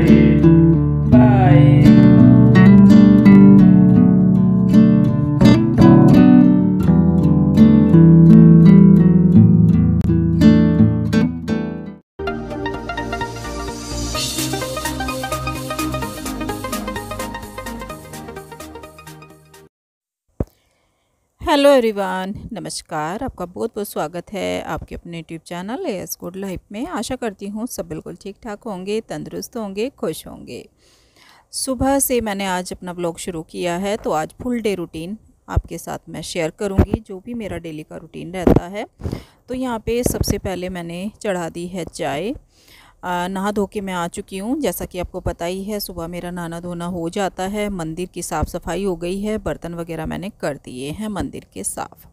Bye. Hello everyone, नमस्कार। आपका बहुत बहुत स्वागत है आपके अपने YouTube channel S good life में। आशा करती हूँ सब बिल्कुल ठीक ठाक होंगे, तंदुरुस्त होंगे, खुश होंगे। सुबह से मैंने आज अपना ब्लॉग शुरू किया है, तो आज फुल डे रूटीन आपके साथ मैं शेयर करूँगी, जो भी मेरा डेली का रूटीन रहता है। तो यहाँ पे सबसे पहले मैंने चढ़ा दी है चाय। नहा धो के मैं आ चुकी हूँ। जैसा कि आपको पता ही है, सुबह मेरा नहाना धोना हो जाता है। मंदिर की साफ़ सफाई हो गई है, बर्तन वगैरह मैंने कर दिए हैं मंदिर के साफ़।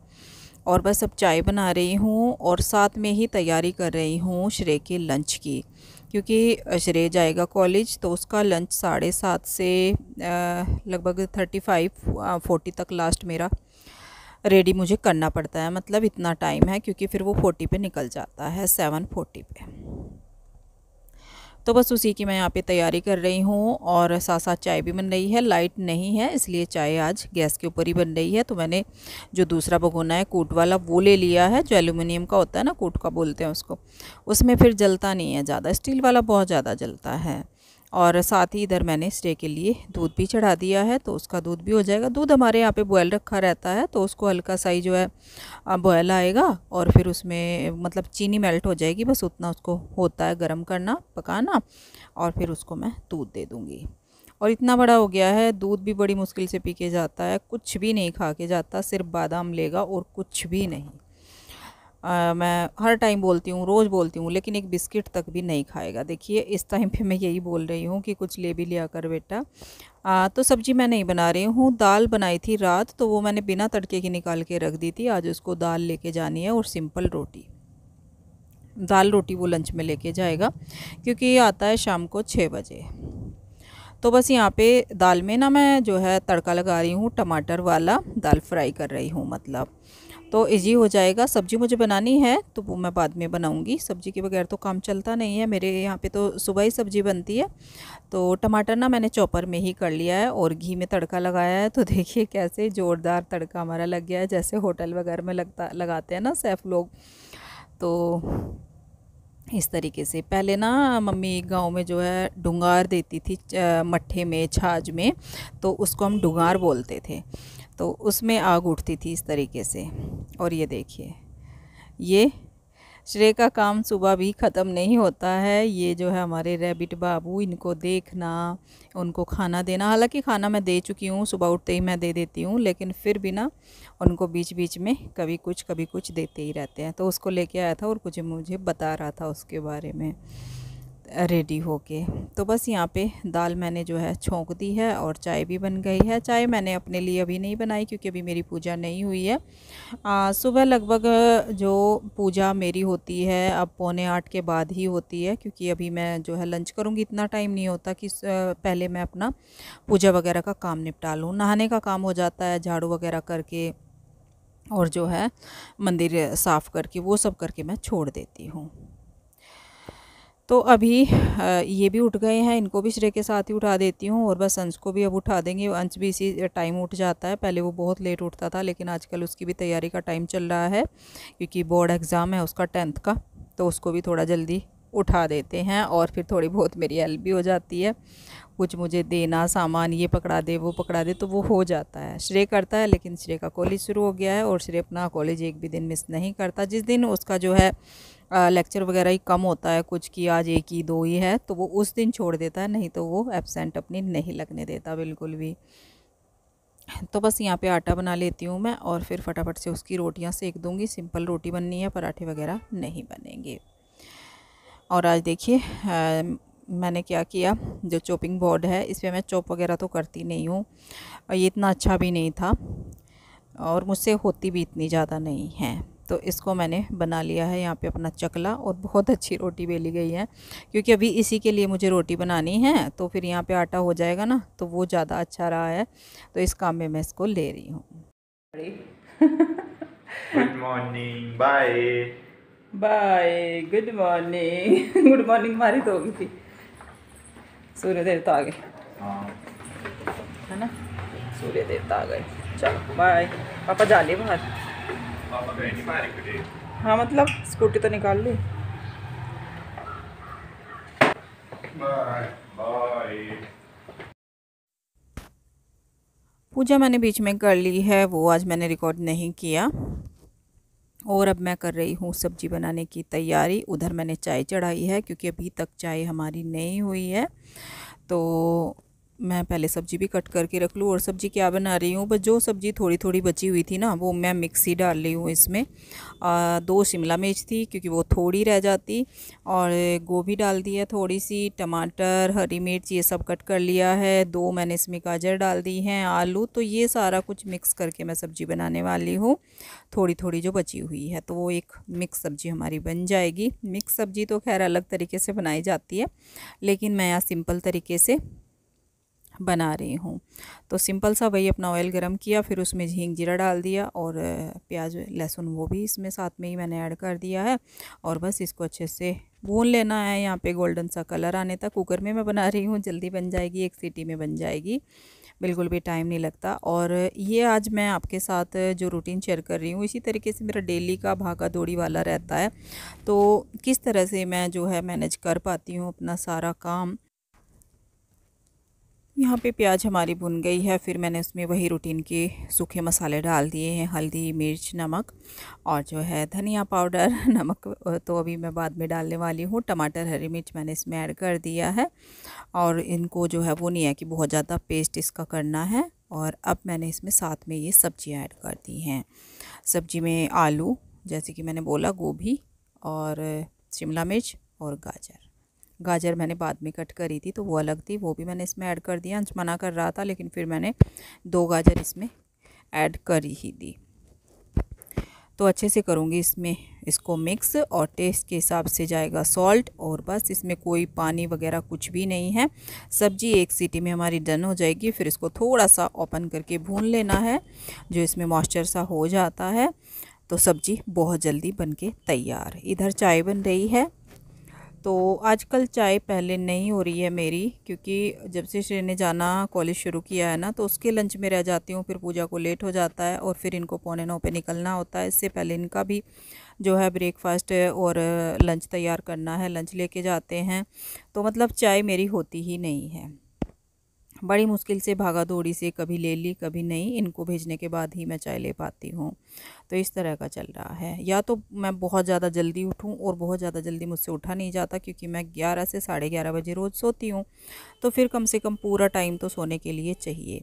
और बस अब चाय बना रही हूँ और साथ में ही तैयारी कर रही हूँ श्रेय के लंच की, क्योंकि श्रेय जाएगा कॉलेज, तो उसका लंच 7:30 से लगभग 35-40 तक लास्ट मेरा रेडी मुझे करना पड़ता है। मतलब इतना टाइम है, क्योंकि फिर वो 40 पे निकल जाता है, 7:40 पे। तो बस उसी की मैं यहाँ पे तैयारी कर रही हूँ और साथ साथ चाय भी बन रही है। लाइट नहीं है, इसलिए चाय आज गैस के ऊपर ही बन रही है। तो मैंने जो दूसरा भगोना है कूट वाला, वो ले लिया है, जो एल्यूमिनियम का होता है ना, कूट का बोलते हैं उसको। उसमें फिर जलता नहीं है ज़्यादा, स्टील वाला बहुत ज़्यादा जलता है। और साथ ही इधर मैंने स्टे के लिए दूध भी चढ़ा दिया है, तो उसका दूध भी हो जाएगा। दूध हमारे यहाँ पे बॉयल रखा रहता है, तो उसको हल्का सा ही जो है बॉयल आएगा और फिर उसमें मतलब चीनी मेल्ट हो जाएगी, बस उतना उसको होता है गर्म करना, पकाना, और फिर उसको मैं दूध दे दूँगी। और इतना बड़ा हो गया है, दूध भी बड़ी मुश्किल से पी के जाता है, कुछ भी नहीं खा के जाता, सिर्फ बादाम लेगा और कुछ भी नहीं। मैं हर टाइम बोलती हूँ, रोज़ बोलती हूँ, लेकिन एक बिस्किट तक भी नहीं खाएगा। देखिए इस टाइम पे मैं यही बोल रही हूँ कि कुछ ले भी लिया कर बेटा। तो सब्ज़ी मैं नहीं बना रही हूँ, दाल बनाई थी रात, तो वो मैंने बिना तड़के की निकाल के रख दी थी। आज उसको दाल लेके जानी है और सिंपल रोटी, दाल रोटी वो लंच में लेके जाएगा, क्योंकि ये आता है शाम को 6 बजे। तो बस यहाँ पे दाल में ना मैं जो है तड़का लगा रही हूँ, टमाटर वाला दाल फ्राई कर रही हूँ, मतलब तो इजी हो जाएगा। सब्ज़ी मुझे बनानी है तो वो मैं बाद में बनाऊंगी, सब्ज़ी के बगैर तो काम चलता नहीं है मेरे यहाँ पे, तो सुबह ही सब्ज़ी बनती है। तो टमाटर ना मैंने चॉपर में ही कर लिया है और घी में तड़का लगाया है। तो देखिए कैसे ज़ोरदार तड़का हमारा लग गया है, जैसे होटल वगैरह में लगाते हैं ना सेफ़ लोग। तो इस तरीके से पहले ना मम्मी गांव में जो है डुंगार देती थी मट्ठे में, छाछ में, तो उसको हम डुंगार बोलते थे। तो उसमें आग उठती थी इस तरीके से। और ये देखिए, ये श्रेय का काम सुबह भी ख़त्म नहीं होता है। ये जो है हमारे रैबिट बाबू, इनको देखना, उनको खाना देना। हालांकि खाना मैं दे चुकी हूँ, सुबह उठते ही मैं दे देती हूँ, लेकिन फिर भी ना उनको बीच बीच में कभी कुछ देते ही रहते हैं। तो उसको लेके आया था और कुछ मुझे बता रहा था उसके बारे में रेडी होके। तो बस यहाँ पे दाल मैंने जो है छोंक दी है और चाय भी बन गई है। चाय मैंने अपने लिए अभी नहीं बनाई, क्योंकि अभी मेरी पूजा नहीं हुई है। सुबह लगभग जो पूजा मेरी होती है अब 7:45 के बाद ही होती है, क्योंकि अभी मैं जो है लंच करूँगी, इतना टाइम नहीं होता कि पहले मैं अपना पूजा वगैरह का काम निपटा लूँ। नहाने का काम हो जाता है, झाड़ू वगैरह करके और जो है मंदिर साफ़ करके, वो सब करके मैं छोड़ देती हूँ। तो अभी ये भी उठ गए हैं, इनको भी श्रेय के साथ ही उठा देती हूँ और बस अंश को भी अब उठा देंगे। अंश भी इसी टाइम उठ जाता है, पहले वो बहुत लेट उठता था, लेकिन आजकल उसकी भी तैयारी का टाइम चल रहा है, क्योंकि बोर्ड एग्ज़ाम है उसका 10th का, तो उसको भी थोड़ा जल्दी उठा देते हैं। और फिर थोड़ी बहुत मेरी हेल्प भी हो जाती है, कुछ मुझे देना, सामान ये पकड़ा दे वो पकड़ा दे, तो वो हो जाता है। श्रेय करता है, लेकिन श्रेय का कॉलेज शुरू हो गया है और श्रेय अपना कॉलेज एक भी दिन मिस नहीं करता। जिस दिन उसका जो है लेक्चर वगैरह ही कम होता है कुछ, कि आज 1 ही 2 ही है, तो वो उस दिन छोड़ देता है, नहीं तो वो एब्सेंट अपनी नहीं लगने देता बिल्कुल भी। तो बस यहाँ पे आटा बना लेती हूँ मैं और फिर फटाफट से उसकी रोटियाँ सेक दूँगी। सिंपल रोटी बननी है, पराठे वगैरह नहीं बनेंगे। और आज देखिए मैंने क्या किया, जो चॉपिंग बोर्ड है इस पर मैं चॉप वगैरह तो करती नहीं हूँ, और ये इतना अच्छा भी नहीं था और मुझसे होती भी इतनी ज़्यादा नहीं है। तो इसको मैंने बना लिया है यहाँ पे अपना चकला, और बहुत अच्छी रोटी बेली गई है, क्योंकि अभी इसी के लिए मुझे रोटी बनानी है। तो फिर यहाँ पे आटा हो जाएगा ना, तो वो ज़्यादा अच्छा रहा है, तो इस काम में मैं इसको ले रही हूँ। Good morning, bye. Bye, good morning. Good morning हमारी तो होगी थी। सूर्य देवता आ गए, हाँ है ना, सूर्य देवता आ गए। चलो बाय। पापा जा लिए बाहर। पापा गए नहीं बाहर के लिए। हाँ मतलब स्कूटी तो निकाल ली। Bye bye. पूजा मैंने बीच में कर ली है, वो आज मैंने रिकॉर्ड नहीं किया। और अब मैं कर रही हूँ सब्ज़ी बनाने की तैयारी। उधर मैंने चाय चढ़ाई है क्योंकि अभी तक चाय हमारी नहीं हुई है, तो मैं पहले सब्ज़ी भी कट करके रख लूँ। और सब्ज़ी क्या बना रही हूँ, बस जो सब्ज़ी थोड़ी थोड़ी बची हुई थी ना, वो मैं मिक्सी डाल रही हूँ इसमें। 2 शिमला मिर्च थी क्योंकि वो थोड़ी रह जाती, और गोभी डाल दी है थोड़ी सी, टमाटर, हरी मिर्च ये सब कट कर लिया है। 2 मैंने इसमें गाजर डाल दी हैं, आलू। तो ये सारा कुछ मिक्स करके मैं सब्ज़ी बनाने वाली हूँ, थोड़ी थोड़ी जो बची हुई है, तो वो एक मिक्स सब्ज़ी हमारी बन जाएगी। मिक्स सब्ज़ी तो खैर अलग तरीके से बनाई जाती है, लेकिन मैं यहाँ सिंपल तरीके से बना रही हूँ। तो सिंपल सा वही अपना ऑयल गरम किया, फिर उसमें हींग जीरा डाल दिया, और प्याज लहसुन वो भी इसमें साथ में ही मैंने ऐड कर दिया है। और बस इसको अच्छे से भून लेना है, यहाँ पे गोल्डन सा कलर आने तक। कुकर में मैं बना रही हूँ, जल्दी बन जाएगी, 1 सीटी में बन जाएगी, बिल्कुल भी टाइम नहीं लगता। और ये आज मैं आपके साथ जो रूटीन शेयर कर रही हूँ, इसी तरीके से मेरा डेली का भागा दौड़ी वाला रहता है। तो किस तरह से मैं जो है मैनेज कर पाती हूँ अपना सारा काम। यहाँ पे प्याज हमारी भुन गई है, फिर मैंने उसमें वही रूटीन के सूखे मसाले डाल दिए हैं, हल्दी, मिर्च, नमक, और जो है धनिया पाउडर। नमक तो अभी मैं बाद में डालने वाली हूँ। टमाटर, हरी मिर्च मैंने इसमें ऐड कर दिया है, और इनको जो है वो नहीं है कि बहुत ज़्यादा पेस्ट इसका करना है। और अब मैंने इसमें साथ में ये सब्जियाँ ऐड कर दी हैं। सब्जी में आलू, जैसे कि मैंने बोला, गोभी और शिमला मिर्च और गाजर मैंने बाद में कट करी थी, तो वो अलग थी, वो भी मैंने इसमें ऐड कर दिया। अंश मना कर रहा था, लेकिन फिर मैंने 2 गाजर इसमें ऐड कर ही दी। तो अच्छे से करूँगी इसमें इसको मिक्स, और टेस्ट के हिसाब से जाएगा सॉल्ट, और बस इसमें कोई पानी वगैरह कुछ भी नहीं है। सब्जी 1 सीटी में हमारी डन हो जाएगी। फिर इसको थोड़ा सा ओपन करके भून लेना है, जो इसमें मॉइस्चर सा हो जाता है, तो सब्जी बहुत जल्दी बन के तैयार। इधर चाय बन रही है। तो आजकल चाय पहले नहीं हो रही है मेरी, क्योंकि जब से श्रेय ने जाना कॉलेज शुरू किया है ना, तो उसके लंच में रह जाती हूँ, फिर पूजा को लेट हो जाता है, और फिर इनको 8:45 पे निकलना होता है। इससे पहले इनका भी जो है ब्रेकफास्ट और लंच तैयार करना है, लंच लेके जाते हैं। तो मतलब चाय मेरी होती ही नहीं है। बड़ी मुश्किल से भागा दौड़ी से कभी ले ली, कभी नहीं। इनको भेजने के बाद ही मैं चाय ले पाती हूँ। तो इस तरह का चल रहा है। या तो मैं बहुत ज़्यादा जल्दी उठूँ, और बहुत ज़्यादा जल्दी मुझसे उठा नहीं जाता, क्योंकि मैं 11 से 11:30 बजे रोज़ सोती हूँ, तो फिर कम से कम पूरा टाइम तो सोने के लिए चाहिए।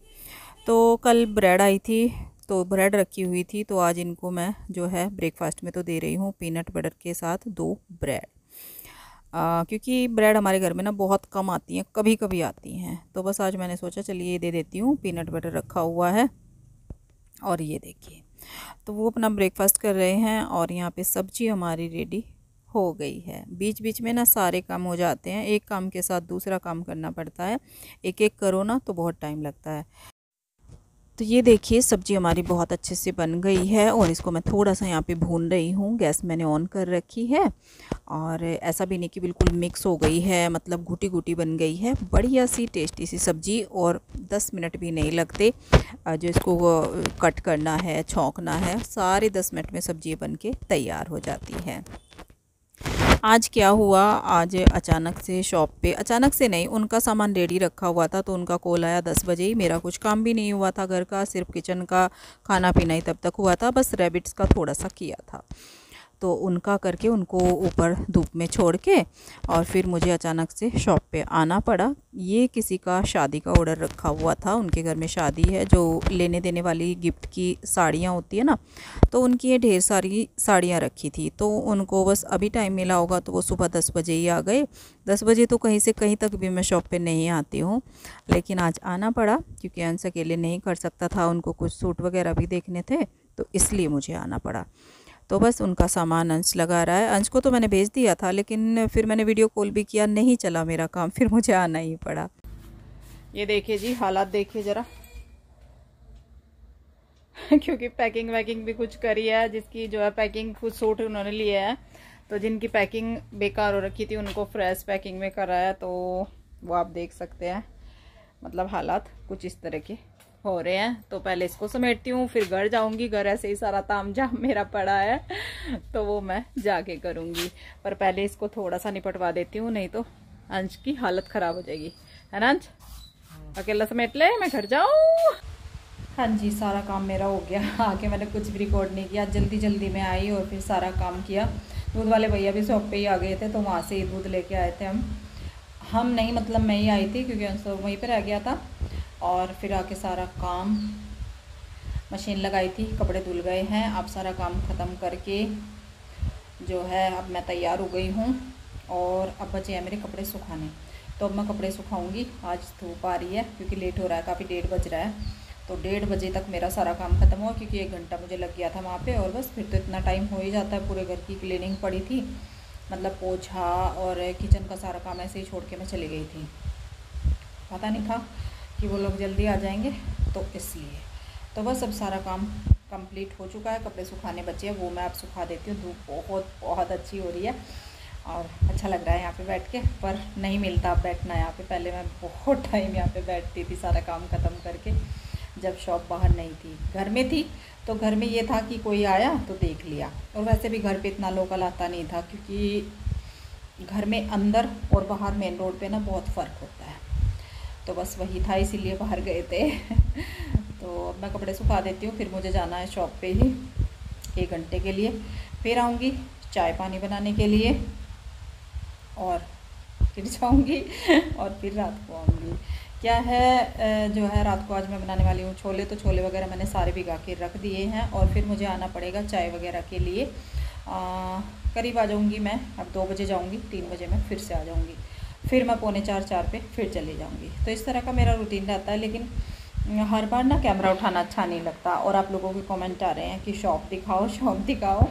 तो कल ब्रेड आई थी, तो ब्रेड रखी हुई थी, तो आज इनको मैं जो है ब्रेकफास्ट में तो दे रही हूँ पीनट बटर के साथ 2 ब्रेड। क्योंकि ब्रेड हमारे घर में ना बहुत कम आती हैं, कभी कभी आती हैं, तो बस आज मैंने सोचा चलिए ये दे देती हूँ। पीनट बटर रखा हुआ है, और ये देखिए, तो वो अपना ब्रेकफास्ट कर रहे हैं, और यहाँ पे सब्जी हमारी रेडी हो गई है। बीच बीच में ना सारे काम हो जाते हैं, एक काम के साथ दूसरा काम करना पड़ता है, एक एक करो ना तो बहुत टाइम लगता है। तो ये देखिए सब्ज़ी हमारी बहुत अच्छे से बन गई है, और इसको मैं थोड़ा सा यहाँ पे भून रही हूँ। गैस मैंने ऑन कर रखी है, और ऐसा भी नहीं कि बिल्कुल मिक्स हो गई है, मतलब घुटी घुटी बन गई है। बढ़िया सी टेस्टी सी सब्ज़ी, और 10 मिनट भी नहीं लगते जो इसको कट करना है, छौंकना है, सारे 10 मिनट में सब्ज़ी बन के तैयार हो जाती है। आज क्या हुआ, आज अचानक से शॉप पे, अचानक से नहीं, उनका सामान रेडी रखा हुआ था, तो उनका कॉल आया 10 बजे ही। मेरा कुछ काम भी नहीं हुआ था घर का, सिर्फ किचन का खाना पीना ही तब तक हुआ था, बस रैबिट्स का थोड़ा सा किया था। तो उनका करके उनको ऊपर धूप में छोड़ के, और फिर मुझे अचानक से शॉप पे आना पड़ा। ये किसी का शादी का ऑर्डर रखा हुआ था, उनके घर में शादी है, जो लेने देने वाली गिफ्ट की साड़ियाँ होती है ना, तो उनकी ये ढेर सारी साड़ियाँ रखी थी। तो उनको बस अभी टाइम मिला होगा, तो वो सुबह 10 बजे ही आ गए। 10 बजे तो कहीं से कहीं तक भी मैं शॉप पे नहीं आती हूँ, लेकिन आज आना पड़ा, क्योंकि अंश अकेले नहीं कर सकता था, उनको कुछ सूट वगैरह भी देखने थे, तो इसलिए मुझे आना पड़ा। तो बस उनका सामान अंश लगा रहा है। अंश को तो मैंने भेज दिया था, लेकिन फिर मैंने वीडियो कॉल भी किया, नहीं चला मेरा काम, फिर मुझे आना ही पड़ा। ये देखिए जी, हालात देखिए ज़रा। क्योंकि पैकिंग वैकिंग भी कुछ करी है, जिसकी जो है पैकिंग कुछ सूट उन्होंने लिए है, तो जिनकी पैकिंग बेकार हो रखी थी उनको फ्रेश पैकिंग में कराया। तो वो आप देख सकते हैं। मतलब हालात कुछ इस तरह के हो रहे हैं। तो पहले इसको समेटती हूँ, फिर घर जाऊंगी। घर ऐसे ही सारा तामझाम मेरा पड़ा है तो वो मैं जाके करूंगी। पर पहले इसको थोड़ा सा निपटवा देती हूँ, नहीं तो अंश की हालत खराब हो जाएगी, है ना अंश? अकेला समेट ले, मैं घर जाऊँ। हाँ जी, सारा काम मेरा हो गया। आके मैंने कुछ भी रिकॉर्ड नहीं किया, जल्दी जल्दी में आई और फिर सारा काम किया। दूध वाले भैया भी शॉप पे ही आ गए थे, तो वहाँ से ही दूध लेके आए थे हम नहीं, मतलब मैं ही आई थी क्योंकि अंश वहीं पर रह गया था। और फिर आके सारा काम, मशीन लगाई थी, कपड़े धुल गए हैं। अब सारा काम ख़त्म करके जो है अब मैं तैयार हो गई हूँ और अब बचे हैं मेरे कपड़े सुखाने। तो अब मैं कपड़े सुखाऊंगी। आज धूप आ रही है क्योंकि लेट हो रहा है, काफ़ी 1:30 बज रहा है। तो 1:30 बजे तक मेरा सारा काम ख़त्म हुआ क्योंकि 1 घंटा मुझे लग गया था वहाँ पे। और बस फिर तो इतना टाइम हो ही जाता है। पूरे घर की क्लीनिंग पड़ी थी, मतलब पोछा और किचन का सारा काम ऐसे ही छोड़ के मैं चली गई थी। पता नहीं था कि वो लोग जल्दी आ जाएंगे, तो इसलिए तो बस अब सारा काम कंप्लीट हो चुका है। कपड़े सुखाने बचे हैं, वो मैं अब सुखा देती हूँ। धूप बहुत बहुत अच्छी हो रही है और अच्छा लग रहा है यहाँ पे बैठ के, पर नहीं मिलता अब बैठना यहाँ पे। पहले मैं बहुत टाइम यहाँ पे बैठती थी सारा काम ख़त्म करके, जब शॉप बाहर नहीं थी, घर में थी। तो घर में ये था कि कोई आया तो देख लिया, और वैसे भी घर पे इतना लोकल आता नहीं था क्योंकि घर में अंदर और बाहर मेन रोड पे ना बहुत फ़र्क होता है। तो बस वही था, इसीलिए बाहर गए थे। तो अब मैं कपड़े सुखा देती हूँ, फिर मुझे जाना है शॉप पे ही 1 घंटे के लिए। फिर आऊँगी चाय पानी बनाने के लिए और फिर जाऊँगी और फिर रात को आऊँगी। क्या है जो है रात को आज मैं बनाने वाली हूँ छोले। तो छोले वगैरह मैंने सारे भिगा के रख दिए हैं और फिर मुझे आना पड़ेगा चाय वगैरह के लिए। करीब आ जाऊँगी मैं, अब 2 बजे जाऊँगी, 3 बजे मैं फिर से आ जाऊँगी। फिर मैं 3:45-4 पे फिर चली जाऊँगी। तो इस तरह का मेरा रूटीन रहता है। लेकिन हर बार ना कैमरा उठाना अच्छा नहीं लगता। और आप लोगों के कमेंट आ रहे हैं कि शॉप दिखाओ, शॉप दिखाओ।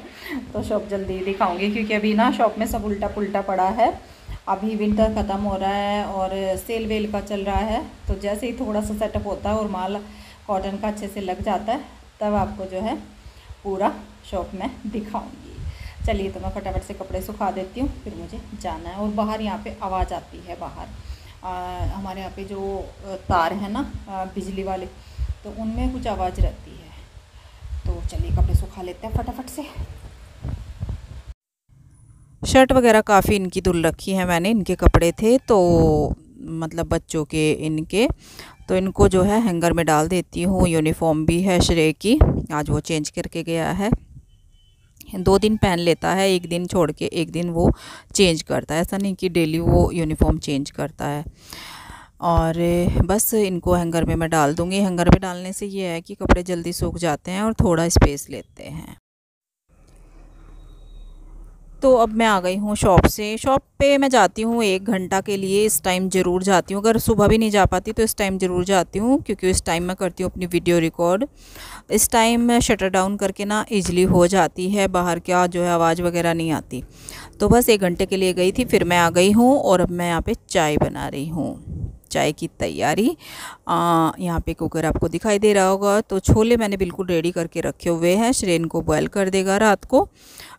तो शॉप जल्दी दिखाऊँगी क्योंकि अभी ना शॉप में सब उल्टा पुल्टा पड़ा है। अभी विंटर ख़त्म हो रहा है और सेल वेल का चल रहा है। तो जैसे ही थोड़ा सा सेटअप होता है और माल कॉटन का अच्छे से लग जाता है, तब आपको जो है पूरा शॉप में दिखाऊंगी। चलिए, तो मैं फटाफट से कपड़े सुखा देती हूँ, फिर मुझे जाना है। और बाहर यहाँ पे आवाज़ आती है, बाहर हमारे यहाँ पे जो तार है ना बिजली वाले, तो उनमें कुछ आवाज़ रहती है। तो चलिए कपड़े सुखा लेते हैं फटाफट से। शर्ट वगैरह काफ़ी इनकी धुल रखी है मैंने, इनके कपड़े थे तो मतलब बच्चों के इनके, तो इनको जो है हैंगर में डाल देती हूँ। यूनिफॉर्म भी है श्रेय की, आज वो चेंज करके गया है। 2 दिन पहन लेता है, 1 दिन छोड़ के 1 दिन वो चेंज करता है। ऐसा नहीं कि डेली वो यूनिफॉर्म चेंज करता है। और बस इनको हैंगर में मैं डाल दूँगी। हैंगर में डालने से ये है कि कपड़े जल्दी सूख जाते हैं और थोड़ा स्पेस लेते हैं। तो अब मैं आ गई हूँ शॉप से। शॉप पे मैं जाती हूँ 1 घंटा के लिए, इस टाइम ज़रूर जाती हूँ। अगर सुबह भी नहीं जा पाती तो इस टाइम ज़रूर जाती हूँ क्योंकि इस टाइम मैं करती हूँ अपनी वीडियो रिकॉर्ड। इस टाइम मैं शटर डाउन करके ना ईज़िली हो जाती है, बाहर क्या जो है आवाज़ वगैरह नहीं आती। तो बस 1 घंटे के लिए गई थी, फिर मैं आ गई हूँ और अब मैं यहाँ पर चाय बना रही हूँ, चाय की तैयारी। यहाँ पे कुकर आपको दिखाई दे रहा होगा। तो छोले मैंने बिल्कुल रेडी करके रखे हुए हैं। श्रेन को बॉयल कर देगा रात को,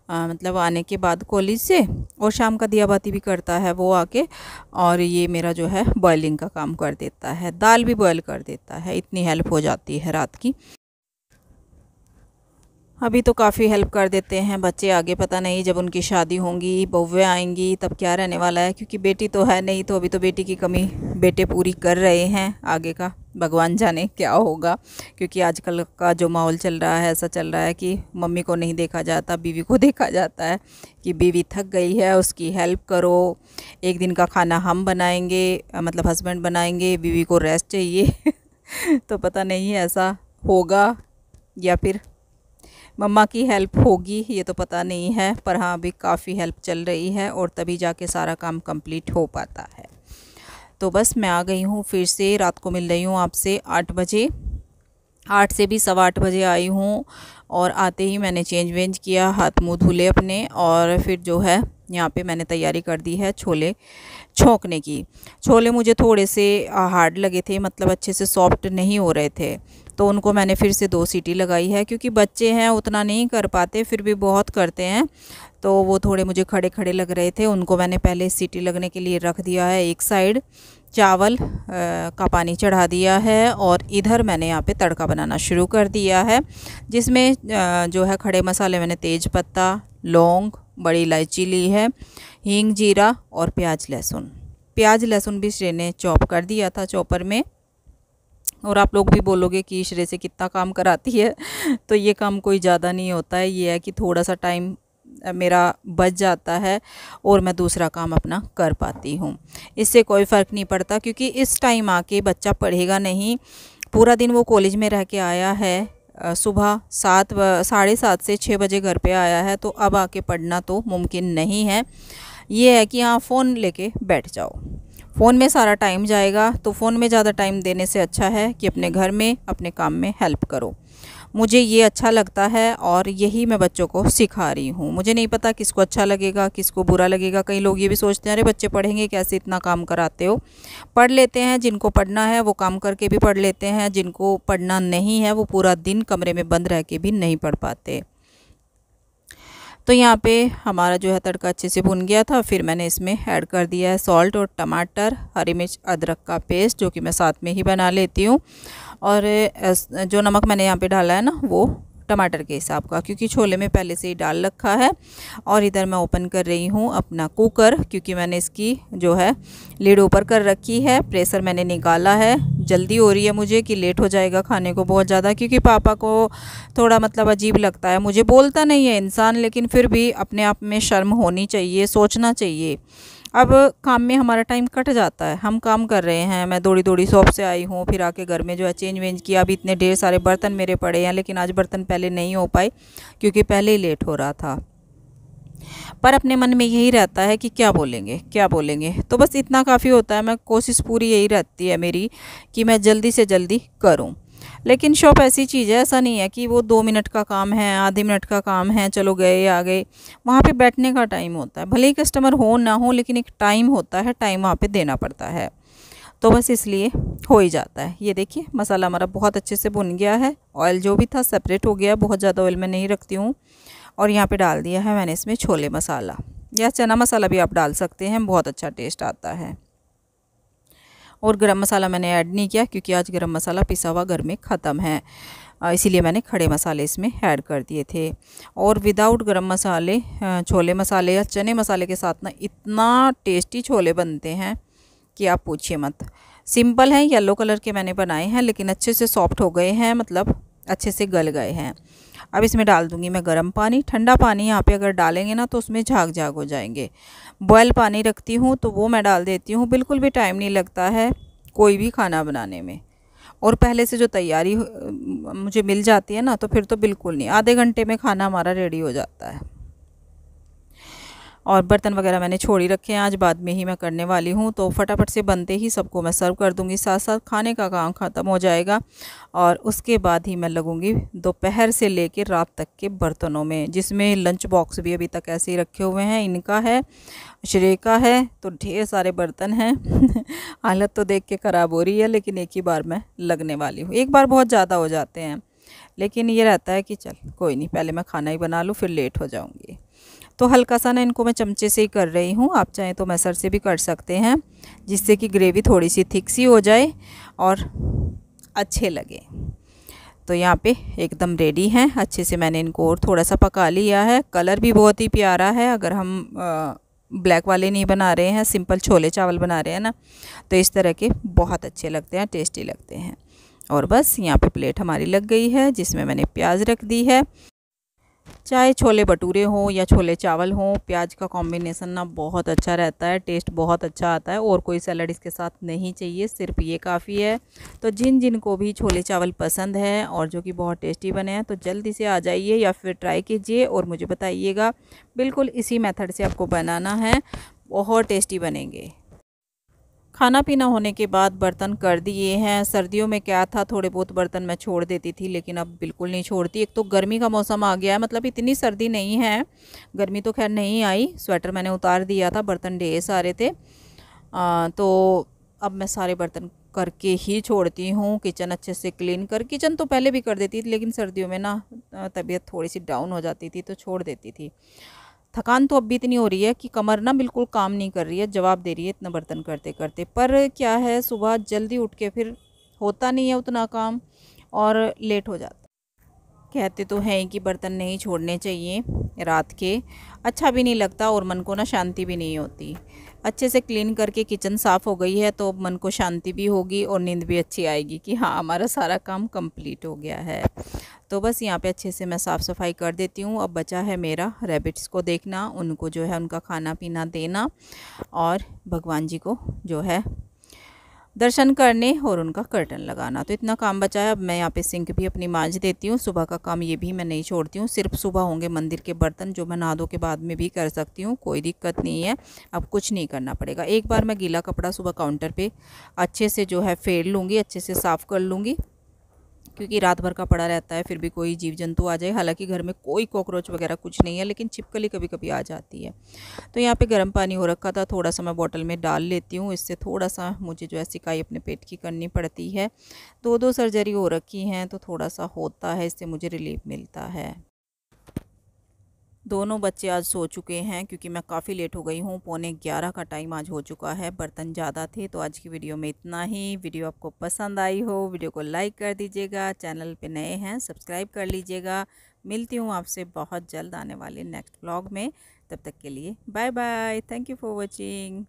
मतलब आने के बाद कॉलेज से, और शाम का दिया बाती भी करता है वो आके। और ये मेरा जो है बॉयलिंग का काम कर देता है, दाल भी बॉयल कर देता है। इतनी हेल्प हो जाती है रात की। अभी तो काफ़ी हेल्प कर देते हैं बच्चे, आगे पता नहीं जब उनकी शादी होंगी, बहुएं आएंगी, तब क्या रहने वाला है। क्योंकि बेटी तो है नहीं, तो अभी तो बेटी की कमी बेटे पूरी कर रहे हैं। आगे का भगवान जाने क्या होगा, क्योंकि आजकल का जो माहौल चल रहा है ऐसा चल रहा है कि मम्मी को नहीं देखा जाता, बीवी को देखा जाता है। कि बीवी थक गई है, उसकी हेल्प करो। एक दिन का खाना हम बनाएंगे, मतलब हस्बैंड बनाएंगे, बीवी को रेस्ट चाहिए। तो पता नहीं ऐसा होगा या फिर मम्मा की हेल्प होगी, ये तो पता नहीं है। पर हाँ, अभी काफ़ी हेल्प चल रही है और तभी जाके सारा काम कंप्लीट हो पाता है। तो बस मैं आ गई हूँ फिर से, रात को मिल रही हूँ आपसे 8 बजे। 8 से भी 8:15 बजे आई हूँ और आते ही मैंने चेंज वेंज किया, हाथ मुँह धुले अपने, और फिर जो है यहाँ पे मैंने तैयारी कर दी है छोले छोंकने की। छोले मुझे थोड़े से हार्ड लगे थे, मतलब अच्छे से सॉफ्ट नहीं हो रहे थे, तो उनको मैंने फिर से 2 सीटी लगाई है। क्योंकि बच्चे हैं उतना नहीं कर पाते, फिर भी बहुत करते हैं, तो वो थोड़े मुझे खड़े खड़े लग रहे थे। उनको मैंने पहले सीटी लगने के लिए रख दिया है एक साइड। चावल का पानी चढ़ा दिया है और इधर मैंने यहाँ पे तड़का बनाना शुरू कर दिया है, जिसमें जो है खड़े मसाले मैंने तेज पत्ता, लौंग, बड़ी इलायची ली है, हींग, जीरा और प्याज लहसुन भी श्रेय ने चॉप कर दिया था चॉपर में। और आप लोग भी बोलोगे कि श्रेय से कितना काम कराती है, तो ये काम कोई ज़्यादा नहीं होता है, ये है कि थोड़ा सा टाइम मेरा बच जाता है और मैं दूसरा काम अपना कर पाती हूँ। इससे कोई फ़र्क नहीं पड़ता, क्योंकि इस टाइम आके बच्चा पढ़ेगा नहीं। पूरा दिन वो कॉलेज में रह के आया है, सुबह 7:30 से 6 बजे घर पे आया है, तो अब आके पढ़ना तो मुमकिन नहीं है। ये है कि हाँ, फ़ोन लेके बैठ जाओ, फ़ोन में सारा टाइम जाएगा, तो फ़ोन में ज़्यादा टाइम देने से अच्छा है कि अपने घर में अपने काम में हेल्प करो। मुझे ये अच्छा लगता है और यही मैं बच्चों को सिखा रही हूँ। मुझे नहीं पता किसको अच्छा लगेगा, किसको बुरा लगेगा। कई लोग ये भी सोचते हैं अरे बच्चे पढ़ेंगे कैसे, इतना काम कराते हो। पढ़ लेते हैं, जिनको पढ़ना है वो काम करके भी पढ़ लेते हैं, जिनको पढ़ना नहीं है वो पूरा दिन कमरे में बंद रह के भी नहीं पढ़ पाते। तो यहाँ पे हमारा जो है तड़का अच्छे से भुन गया था। फिर मैंने इसमें ऐड कर दिया है सॉल्ट और टमाटर, हरी मिर्च, अदरक का पेस्ट, जो कि मैं साथ में ही बना लेती हूँ। और जो नमक मैंने यहाँ पे डाला है ना, वो टमाटर के हिसाब का, क्योंकि छोले में पहले से ही डाल रखा है। और इधर मैं ओपन कर रही हूँ अपना कुकर, क्योंकि मैंने इसकी जो है लिड ऊपर कर रखी है, प्रेशर मैंने निकाला है। जल्दी हो रही है मुझे कि लेट हो जाएगा खाने को बहुत ज़्यादा, क्योंकि पापा को थोड़ा मतलब अजीब लगता है। मुझे बोलता नहीं है इंसान, लेकिन फिर भी अपने आप में शर्म होनी चाहिए, सोचना चाहिए। अब काम में हमारा टाइम कट जाता है, हम काम कर रहे हैं, मैं दौड़ी दौड़ी शॉप से आई हूँ, फिर आके घर में जो है चेंज वेंज किया। अभी इतने ढेर सारे बर्तन मेरे पड़े हैं, लेकिन आज बर्तन पहले नहीं हो पाए क्योंकि पहले ही लेट हो रहा था। पर अपने मन में यही रहता है कि क्या बोलेंगे क्या बोलेंगे, तो बस इतना काफ़ी होता है। मैं कोशिश पूरी यही रहती है मेरी कि मैं जल्दी से जल्दी करूँ। लेकिन शॉप ऐसी चीज़ है, ऐसा नहीं है कि वो 2 मिनट का काम है, आधे मिनट का काम है, चलो गए आ गए। वहाँ पे बैठने का टाइम होता है, भले ही कस्टमर हो ना हो, लेकिन एक टाइम होता है, टाइम वहाँ पे देना पड़ता है। तो बस इसलिए हो ही जाता है। ये देखिए मसाला हमारा बहुत अच्छे से भुन गया है, ऑयल जो भी था सेपरेट हो गया, बहुत ज़्यादा ऑयल मैं नहीं रखती हूँ। और यहाँ पे डाल दिया है मैंने इसमें छोले मसाला या चना मसाला भी आप डाल सकते हैं, बहुत अच्छा टेस्ट आता है। और गरम मसाला मैंने ऐड नहीं किया, क्योंकि आज गरम मसाला पिसा हुआ घर में ख़त्म है, इसीलिए मैंने खड़े मसाले इसमें ऐड कर दिए थे। और विदाउट गरम मसाले छोले मसाले या चने मसाले के साथ ना इतना टेस्टी छोले बनते हैं कि आप पूछिए मत। सिंपल हैं, येलो कलर के मैंने बनाए हैं, लेकिन अच्छे से सॉफ्ट हो गए हैं, मतलब अच्छे से गल गए हैं। अब इसमें डाल दूंगी मैं गर्म पानी। ठंडा पानी यहाँ पे अगर डालेंगे ना तो उसमें झाग झाग हो जाएंगे। बॉयल पानी रखती हूँ तो वो मैं डाल देती हूँ। बिल्कुल भी टाइम नहीं लगता है कोई भी खाना बनाने में, और पहले से जो तैयारी मुझे मिल जाती है ना, तो फिर तो बिल्कुल नहीं, आधे घंटे में खाना हमारा रेडी हो जाता है। और बर्तन वगैरह मैंने छोड़ ही रखे हैं, आज बाद में ही मैं करने वाली हूँ, तो फटाफट से बनते ही सबको मैं सर्व कर दूँगी, साथ साथ खाने का काम ख़त्म हो जाएगा। और उसके बाद ही मैं लगूँगी दोपहर से लेकर रात तक के बर्तनों में, जिसमें लंच बॉक्स भी अभी तक ऐसे ही रखे हुए हैं। इनका है, श्रेय का है, तो ढेर सारे बर्तन हैं। हालत तो देख के ख़राब हो रही है, लेकिन एक ही बार मैं लगने वाली हूँ। एक बार बहुत ज़्यादा हो जाते हैं, लेकिन ये रहता है कि चल कोई नहीं, पहले मैं खाना ही बना लूँ, फिर लेट हो जाऊँगी। तो हल्का सा ना इनको मैं चमचे से ही कर रही हूँ, आप चाहें तो मैसर से भी कर सकते हैं, जिससे कि ग्रेवी थोड़ी सी थिक सी हो जाए और अच्छे लगे। तो यहाँ पे एकदम रेडी हैं, अच्छे से मैंने इनको और थोड़ा सा पका लिया है। कलर भी बहुत ही प्यारा है। अगर हम ब्लैक वाले नहीं बना रहे हैं, सिंपल छोले चावल बना रहे हैं ना, तो इस तरह के बहुत अच्छे लगते हैं, टेस्टी लगते हैं। और बस यहाँ पे प्लेट हमारी लग गई है, जिसमें मैंने प्याज रख दी है। चाहे छोले भटूरे हों या छोले चावल हों, प्याज का कॉम्बिनेशन ना बहुत अच्छा रहता है, टेस्ट बहुत अच्छा आता है, और कोई सैलड इसके साथ नहीं चाहिए, सिर्फ ये काफ़ी है। तो जिन को भी छोले चावल पसंद है और जो कि बहुत टेस्टी बने हैं, तो जल्दी से आ जाइए या फिर ट्राई कीजिए और मुझे बताइएगा। बिल्कुल इसी मेथड से आपको बनाना है, बहुत टेस्टी बनेंगे। खाना पीना होने के बाद बर्तन कर दिए हैं। सर्दियों में क्या था, थोड़े बहुत बर्तन मैं छोड़ देती थी, लेकिन अब बिल्कुल नहीं छोड़ती। एक तो गर्मी का मौसम आ गया है, मतलब इतनी सर्दी नहीं है, गर्मी तो खैर नहीं आई। स्वेटर मैंने उतार दिया था, बर्तन ढेर सारे थे, तो अब मैं सारे बर्तन करके ही छोड़ती हूँ। किचन अच्छे से क्लीन कर, किचन तो पहले भी कर देती थी, लेकिन सर्दियों में ना तबीयत थोड़ी सी डाउन हो जाती थी तो छोड़ देती थी। थकान तो अब भी इतनी हो रही है कि कमर ना बिल्कुल काम नहीं कर रही है, जवाब दे रही है इतना बर्तन करते करते। पर क्या है, सुबह जल्दी उठ के फिर होता नहीं है उतना काम और लेट हो जाता। कहते तो हैं कि बर्तन नहीं छोड़ने चाहिए रात के, अच्छा भी नहीं लगता और मन को ना शांति भी नहीं होती। अच्छे से क्लीन करके किचन साफ़ हो गई है तो मन को शांति भी होगी और नींद भी अच्छी आएगी कि हाँ हमारा सारा काम कंप्लीट हो गया है। तो बस यहाँ पे अच्छे से मैं साफ़ सफाई कर देती हूँ। अब बचा है मेरा रैबिट्स को देखना, उनको जो है उनका खाना पीना देना और भगवान जी को जो है दर्शन करने और उनका कर्टन लगाना। तो इतना काम बचा है। अब मैं यहाँ पे सिंक भी अपनी मांज देती हूँ। सुबह का काम ये भी मैं नहीं छोड़ती हूँ, सिर्फ सुबह होंगे मंदिर के बर्तन जो मैं नहा धो के बाद में भी कर सकती हूँ, कोई दिक्कत नहीं है। अब कुछ नहीं करना पड़ेगा। एक बार मैं गीला कपड़ा सुबह काउंटर पे अच्छे से जो है फेर लूँगी, अच्छे से साफ़ कर लूँगी, क्योंकि रात भर का पड़ा रहता है, फिर भी कोई जीव जंतु आ जाए। हालांकि घर में कोई कॉकरोच वगैरह कुछ नहीं है, लेकिन छिपकली कभी कभी आ जाती है। तो यहाँ पे गर्म पानी हो रखा था, थोड़ा सा मैं बॉटल में डाल लेती हूँ। इससे थोड़ा सा मुझे जो है सिकाई अपने पेट की करनी पड़ती है। 2 सर्जरी हो रखी हैं तो थोड़ा सा होता है, इससे मुझे रिलीफ मिलता है। दोनों बच्चे आज सो चुके हैं क्योंकि मैं काफ़ी लेट हो गई हूँ। 11:15 का टाइम आज हो चुका है। बर्तन ज़्यादा थे। तो आज की वीडियो में इतना ही। वीडियो आपको पसंद आई हो, वीडियो को लाइक कर दीजिएगा। चैनल पे नए हैं सब्सक्राइब कर लीजिएगा। मिलती हूँ आपसे बहुत जल्द आने वाले नेक्स्ट व्लॉग में। तब तक के लिए bye bye. Thank you for watching.